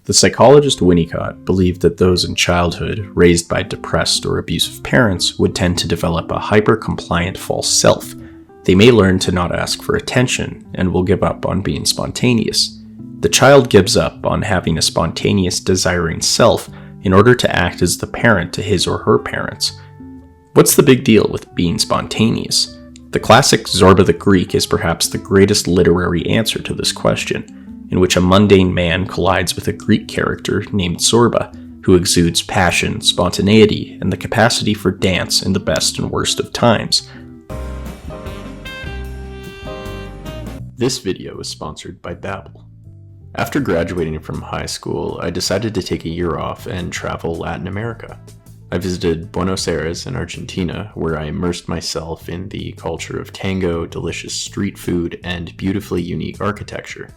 The psychologist Winnicott believed that those in childhood raised by depressed or abusive parents would tend to develop a hyper-compliant false self. They may learn to not ask for attention and will give up on being spontaneous. The child gives up on having a spontaneous, desiring self in order to act as the parent to his or her parents. What's the big deal with being spontaneous? The classic Zorba the Greek is perhaps the greatest literary answer to this question, in which a mundane man collides with a Greek character named Zorba, who exudes passion, spontaneity, and the capacity for dance in the best and worst of times. This video is sponsored by Babbel. After graduating from high school, I decided to take a year off and travel Latin America. I visited Buenos Aires in Argentina, where I immersed myself in the culture of tango, delicious street food, and beautifully unique architecture.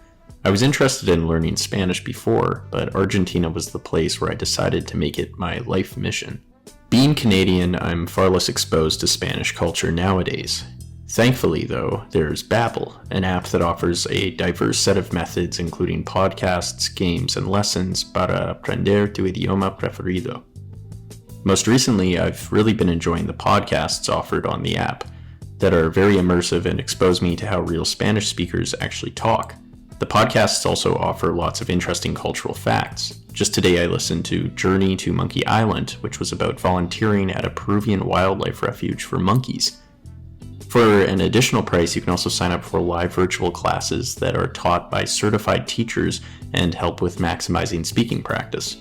I was interested in learning Spanish before, but Argentina was the place where I decided to make it my life mission. Being Canadian, I'm far less exposed to Spanish culture nowadays. Thankfully, though, there's Babbel, an app that offers a diverse set of methods including podcasts, games, and lessons para aprender tu idioma preferido. Most recently, I've really been enjoying the podcasts offered on the app that are very immersive and expose me to how real Spanish speakers actually talk. The podcasts also offer lots of interesting cultural facts. Just today I listened to Journey to Monkey Island, which was about volunteering at a Peruvian wildlife refuge for monkeys. For an additional price, you can also sign up for live virtual classes that are taught by certified teachers and help with maximizing speaking practice.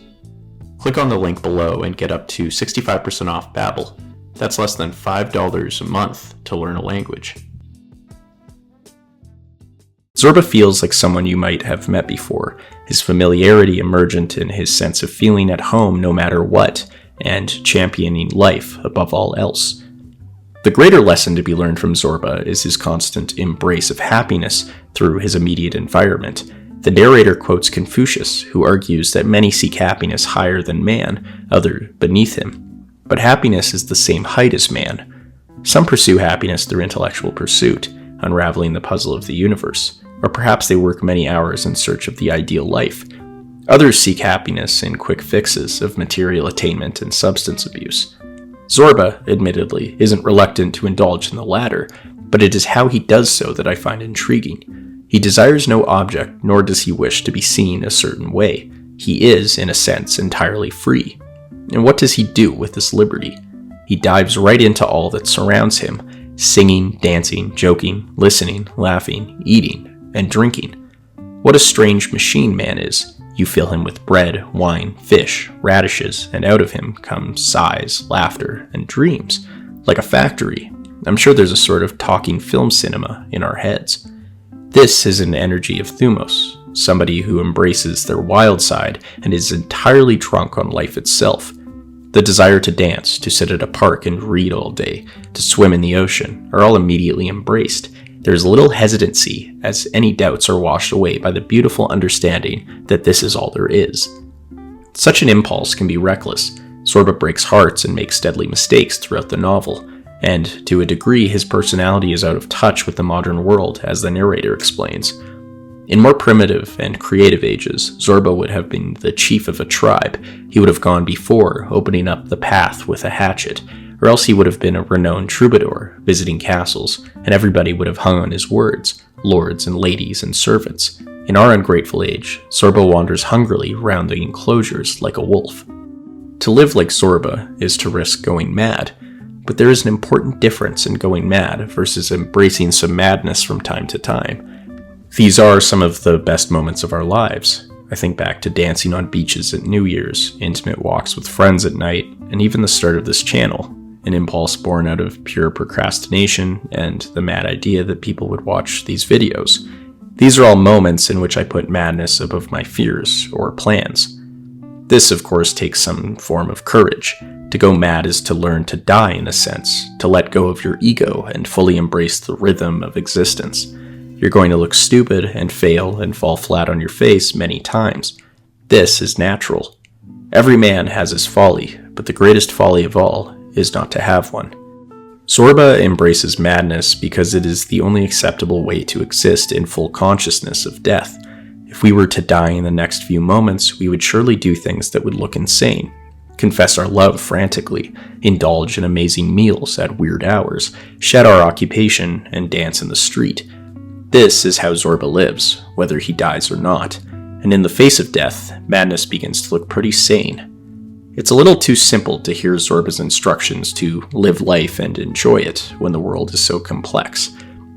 Click on the link below and get up to 65% off Babbel. That's less than $5 a month to learn a language. Zorba feels like someone you might have met before, his familiarity emergent in his sense of feeling at home no matter what, and championing life above all else. The greater lesson to be learned from Zorba is his constant embrace of happiness through his immediate environment. The narrator quotes Confucius, who argues that many seek happiness higher than man, others beneath him. But happiness is the same height as man. Some pursue happiness through intellectual pursuit, unraveling the puzzle of the universe. Or perhaps they work many hours in search of the ideal life. Others seek happiness in quick fixes of material attainment and substance abuse. Zorba, admittedly, isn't reluctant to indulge in the latter, but it is how he does so that I find intriguing. He desires no object, nor does he wish to be seen a certain way. He is, in a sense, entirely free. And what does he do with this liberty? He dives right into all that surrounds him, singing, dancing, joking, listening, laughing, eating, and drinking. What a strange machine man is. You fill him with bread, wine, fish, radishes, and out of him come sighs, laughter, and dreams. Like a factory. I'm sure there's a sort of talking film cinema in our heads. This is an energy of Thumos, somebody who embraces their wild side and is entirely drunk on life itself. The desire to dance, to sit at a park and read all day, to swim in the ocean, are all immediately embraced. There's little hesitancy, as any doubts are washed away by the beautiful understanding that this is all there is. Such an impulse can be reckless. Zorba breaks hearts and makes deadly mistakes throughout the novel, and to a degree his personality is out of touch with the modern world, as the narrator explains. In more primitive and creative ages, Zorba would have been the chief of a tribe. He would have gone before, opening up the path with a hatchet, or else he would have been a renowned troubadour, visiting castles, and everybody would have hung on his words, lords and ladies and servants. In our ungrateful age, Zorba wanders hungrily round the enclosures like a wolf. To live like Zorba is to risk going mad, but there is an important difference in going mad versus embracing some madness from time to time. These are some of the best moments of our lives. I think back to dancing on beaches at New Year's, intimate walks with friends at night, and even the start of this channel. An impulse born out of pure procrastination and the mad idea that people would watch these videos. These are all moments in which I put madness above my fears or plans. This, of course, takes some form of courage. To go mad is to learn to die in a sense, to let go of your ego and fully embrace the rhythm of existence. You're going to look stupid and fail and fall flat on your face many times. This is natural. Every man has his folly, but the greatest folly of all is not to have one. Zorba embraces madness because it is the only acceptable way to exist in full consciousness of death. If If we were to die in the next few moments, we would surely do things that would look insane. Confess our love frantically, indulge in amazing meals at weird hours, shed our occupation, and dance in the street. This is how Zorba lives, whether he dies or not. And in the face of death, madness begins to look pretty sane. It's a little too simple to hear Zorba's instructions to live life and enjoy it when the world is so complex.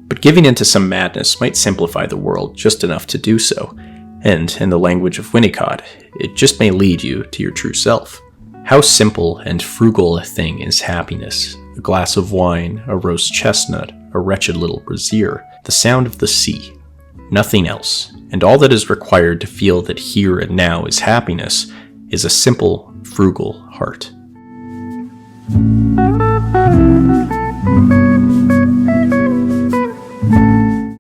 But giving into some madness might simplify the world just enough to do so. And, in the language of Winnicott, it just may lead you to your true self. How simple and frugal a thing is happiness. A glass of wine, a roast chestnut, a wretched little brazier, the sound of the sea. Nothing else. And all that is required to feel that here and now is happiness is a simple, frugal heart.